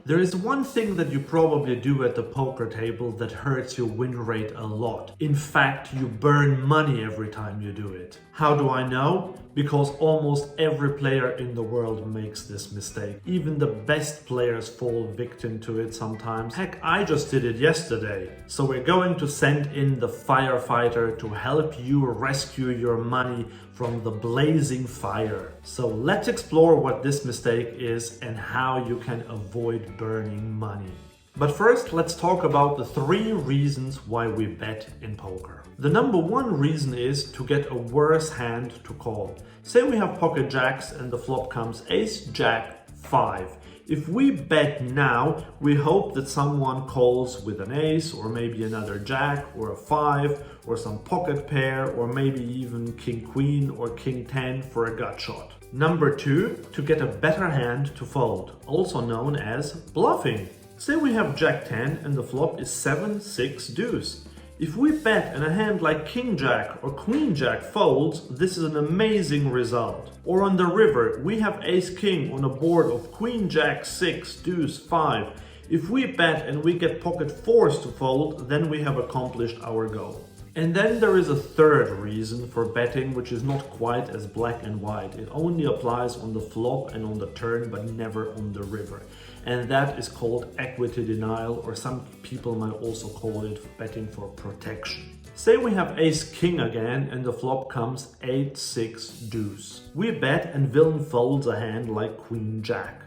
There is one thing that you probably do at the poker table that hurts your win rate a lot. In fact, you burn money every time you do it. How do I know? Because almost every player in the world makes this mistake. Even the best players fall victim to it sometimes. Heck, I just did it yesterday. So we're going to send in the firefighter to help you rescue your money from the blazing fire. So let's explore what this mistake is and how you can avoid burning money. But first, let's talk about the 3 reasons why we bet in poker. The number 1 reason is to get a worse hand to call. Say we have pocket jacks and the flop comes ace, jack, 5. If we bet now, we hope that someone calls with an ace or maybe another jack or a 5 or some pocket pair or maybe even king queen or king 10 for a gut shot. Number 2, to get a better hand to fold, also known as bluffing. Say we have jack 10 and the flop is 7, 6, deuce. If we bet and a hand like king jack or queen jack folds, this is an amazing result. Or on the river, we have ace king on a board of queen jack 6, deuce 5. If we bet and we get pocket 4s to fold, then we have accomplished our goal. And then there is a third reason for betting, which is not quite as black and white. It only applies on the flop and on the turn, but never on the river. And that is called equity denial, or some people might also call it betting for protection. Say we have ace king again and the flop comes 8, 6, deuce. We bet and villain folds a hand like queen jack.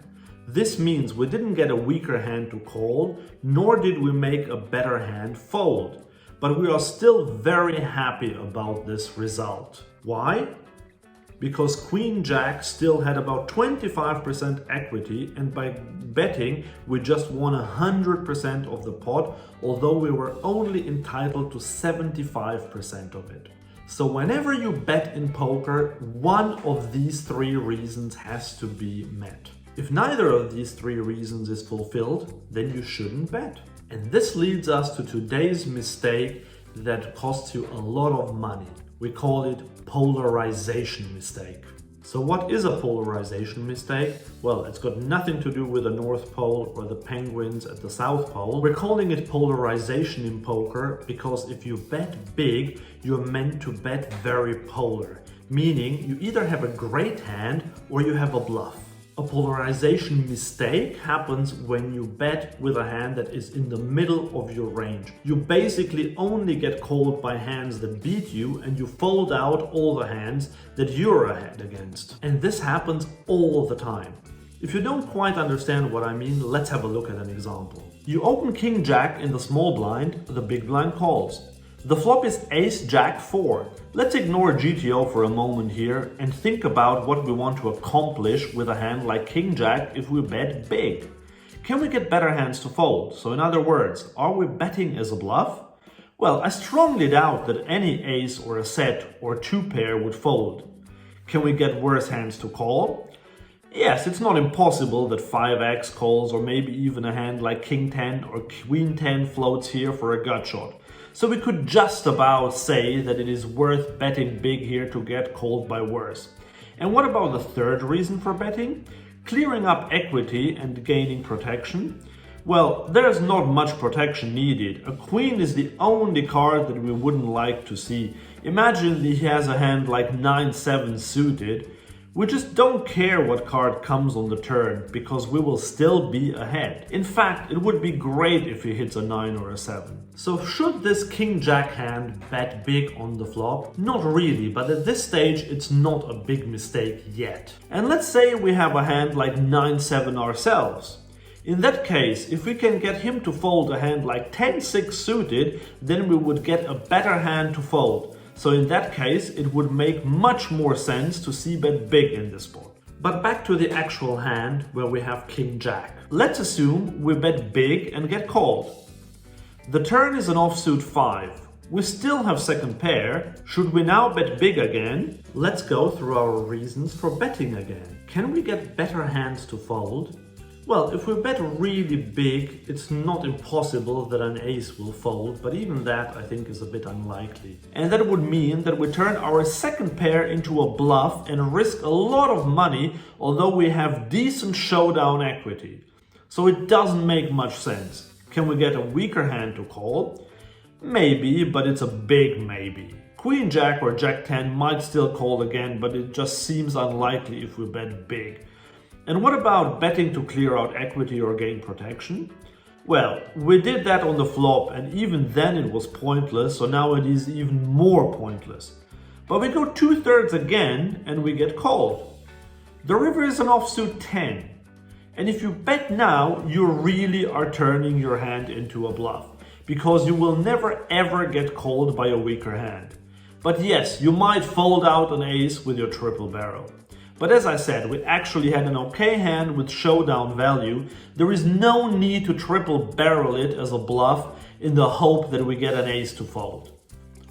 This means we didn't get a weaker hand to call, nor did we make a better hand fold. But we are still very happy about this result. Why? Because queen jack still had about 25% equity, and by betting we just won 100% of the pot, although we were only entitled to 75% of it. So whenever you bet in poker, one of these 3 reasons has to be met. If neither of these 3 reasons is fulfilled, then you shouldn't bet. And this leads us to today's mistake that costs you a lot of money. We call it polarization mistake. So what is a polarization mistake? Well, it's got nothing to do with the North Pole or the penguins at the South Pole. We're calling it polarization in poker because if you bet big, you're meant to bet very polar, meaning you either have a great hand or you have a bluff. A polarization mistake happens when you bet with a hand that is in the middle of your range. You basically only get called by hands that beat you and you fold out all the hands that you're ahead against. And this happens all the time. If you don't quite understand what I mean, let's have a look at an example. You open king jack in the small blind, the big blind calls. The flop is ace jack 4. Let's ignore GTO for a moment here and think about what we want to accomplish with a hand like king jack if we bet big. Can we get better hands to fold? So in other words, are we betting as a bluff? Well, I strongly doubt that any ace or a set or 2 pair would fold. Can we get worse hands to call? Yes, it's not impossible that 5x calls or maybe even a hand like king 10 or queen 10 floats here for a gut shot. So we could just about say that it is worth betting big here to get called by worse. And what about the third reason for betting? Clearing up equity and gaining protection? Well, there's not much protection needed. A queen is the only card that we wouldn't like to see. Imagine that he has a hand like 9-7 suited. We just don't care what card comes on the turn, because we will still be ahead. In fact, it would be great if he hits a 9 or a 7. So should this king-jack hand bet big on the flop? Not really, but at this stage it's not a big mistake yet. And let's say we have a hand like 9-7 ourselves. In that case, if we can get him to fold a hand like 10-6 suited, then we would get a better hand to fold. So in that case, it would make much more sense to c-bet big in this spot. But back to the actual hand where we have king-jack. Let's assume we bet big and get called. The turn is an offsuit 5. We still have second pair. Should we now bet big again? Let's go through our reasons for betting again. Can we get better hands to fold? Well, if we bet really big, it's not impossible that an ace will fold, but even that I think is a bit unlikely. And that would mean that we turn our second pair into a bluff and risk a lot of money, although we have decent showdown equity. So it doesn't make much sense. Can we get a weaker hand to call? Maybe, but it's a big maybe. Queen Jack or Jack 10 might still call again, but it just seems unlikely if we bet big. And what about betting to clear out equity or gain protection? Well, we did that on the flop, and even then it was pointless, so now it is even more pointless. But we go 2/3 again and we get called. The river is an offsuit 10. And if you bet now, you really are turning your hand into a bluff, because you will never ever get called by a weaker hand. But yes, you might fold out an ace with your triple barrel. But as I said, we actually had an okay hand with showdown value. There is no need to triple barrel it as a bluff in the hope that we get an ace to fold.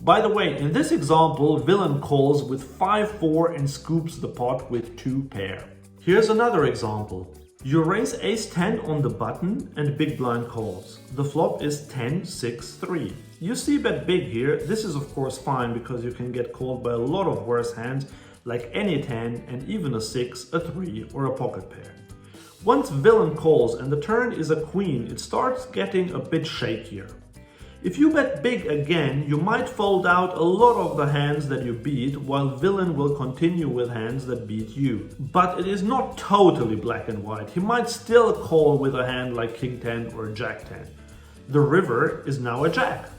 By the way, in this example, villain calls with 5-4 and scoops the pot with 2 pair. Here's another example. You raise ace 10 on the button and big blind calls. The flop is 10-6-3. You see bet big here. This is of course fine because you can get called by a lot of worse hands like any 10 and even a 6, a 3 or a pocket pair. Once villain calls and the turn is a queen, it starts getting a bit shakier. If you bet big again, you might fold out a lot of the hands that you beat, while villain will continue with hands that beat you. But it is not totally black and white. He might still call with a hand like king 10 or jack 10. The river is now a jack.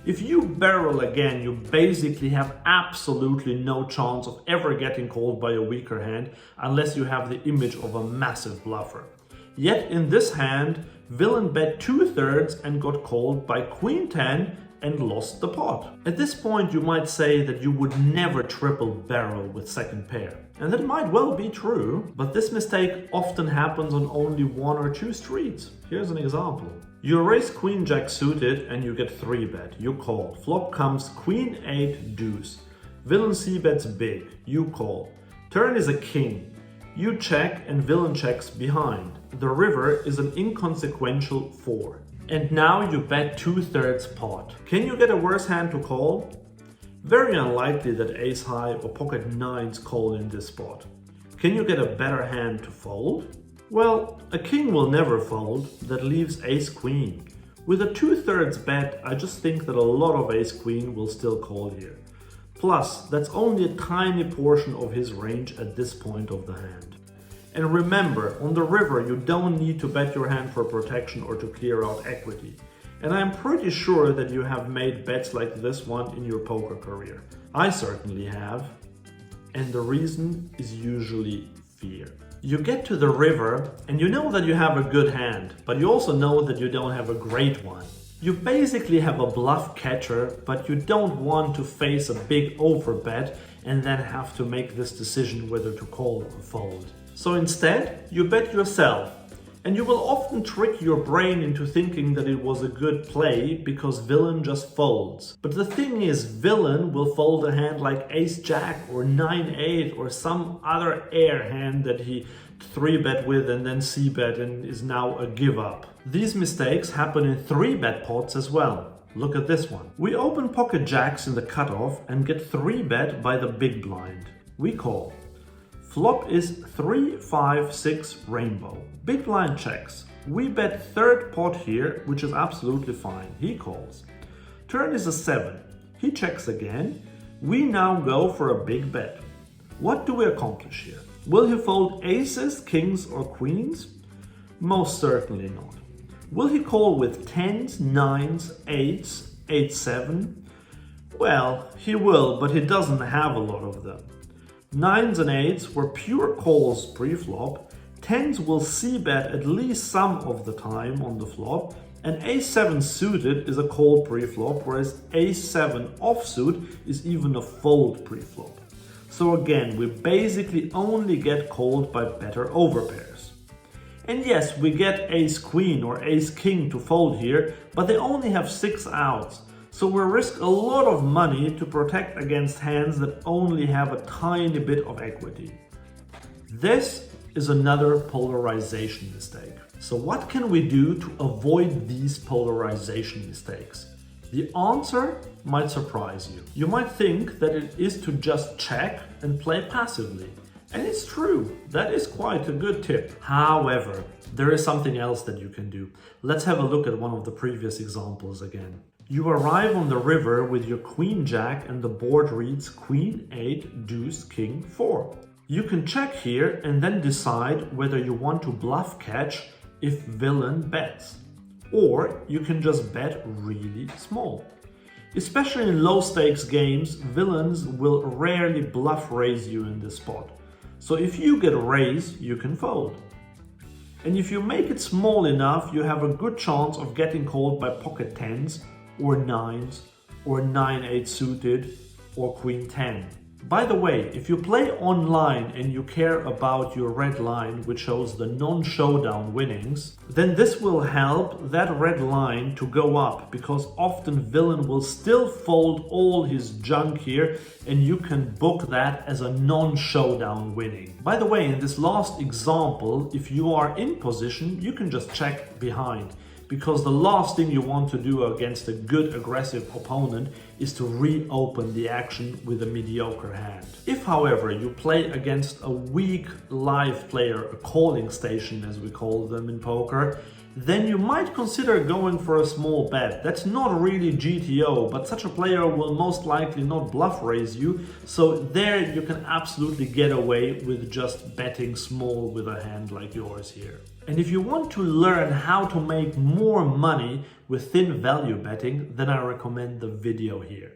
If you barrel again, you basically have absolutely no chance of ever getting called by a weaker hand unless you have the image of a massive bluffer. Yet in this hand, villain bet 2/3 and got called by queen 10 and lost the pot. At this point you might say that you would never triple barrel with second pair. And that might well be true, but this mistake often happens on only 1 or 2 streets. Here's an example. You raise queen jack suited and you get 3-bet. You call. Flop comes queen 8 deuce. Villain c-bets big. You call. Turn is a king. You check and villain checks behind. The river is an inconsequential 4. And now you bet 2/3 pot. Can you get a worse hand to call? Very unlikely that ace high or pocket 9s call in this spot. Can you get a better hand to fold? Well, a king will never fold. That leaves ace queen. With a 2/3 bet, I just think that a lot of ace queen will still call here. Plus, that's only a tiny portion of his range at this point of the hand. And remember, on the river you don't need to bet your hand for protection or to clear out equity. And I'm pretty sure that you have made bets like this one in your poker career. I certainly have. And the reason is usually fear. You get to the river and you know that you have a good hand, but you also know that you don't have a great one. You basically have a bluff catcher, but you don't want to face a big overbet and then have to make this decision whether to call or fold. So instead, you bet yourself. And you will often trick your brain into thinking that it was a good play because villain just folds. But the thing is, villain will fold a hand like ace-jack or 9-8 or some other air hand that he 3-bet with and then c-bet and is now a give-up. These mistakes happen in 3-bet pots as well. Look at this one. We open pocket jacks in the cutoff and get 3-bet by the big blind. We call. Flop is 3-5-6 rainbow. Big blind checks. We bet third pot here, which is absolutely fine. He calls. Turn is a 7. He checks again. We now go for a big bet. What do we accomplish here? Will he fold aces, kings or queens? Most certainly not. Will he call with 10s, 9s, 8s, 8-7? Well, he will, but he doesn't have a lot of them. 9s and 8s were pure calls pre-flop, 10s will c-bet at least some of the time on the flop, and ace-7 suited is a call pre-flop, whereas ace-7 offsuit is even a fold pre-flop. So again, we basically only get called by better overpairs. And yes, we get ace-queen or ace-king to fold here, but they only have 6 outs. So we risk a lot of money to protect against hands that only have a tiny bit of equity. This is another polarization mistake. So what can we do to avoid these polarization mistakes? The answer might surprise you. You might think that it is to just check and play passively. And it's true, that is quite a good tip. However, there is something else that you can do. Let's have a look at one of the previous examples again. You arrive on the river with your queen jack and the board reads queen 8 deuce king 4. You can check here and then decide whether you want to bluff catch if villain bets, or you can just bet really small. Especially in low stakes games, villains will rarely bluff raise you in this spot. So if you get a raise, you can fold. And if you make it small enough, you have a good chance of getting called by pocket 10s or 9s or 9-8 suited or queen 10. By the way, if you play online and you care about your red line, which shows the non-showdown winnings, then this will help that red line to go up, because often villain will still fold all his junk here and you can book that as a non-showdown winning. By the way, in this last example, if you are in position, you can just check behind, because the last thing you want to do against a good aggressive opponent is to reopen the action with a mediocre hand. If, however, you play against a weak live player, a calling station as we call them in poker, then you might consider going for a small bet. That's not really GTO, but such a player will most likely not bluff raise you, so there you can absolutely get away with just betting small with a hand like yours here. And if you want to learn how to make more money with thin value betting, then I recommend the video here.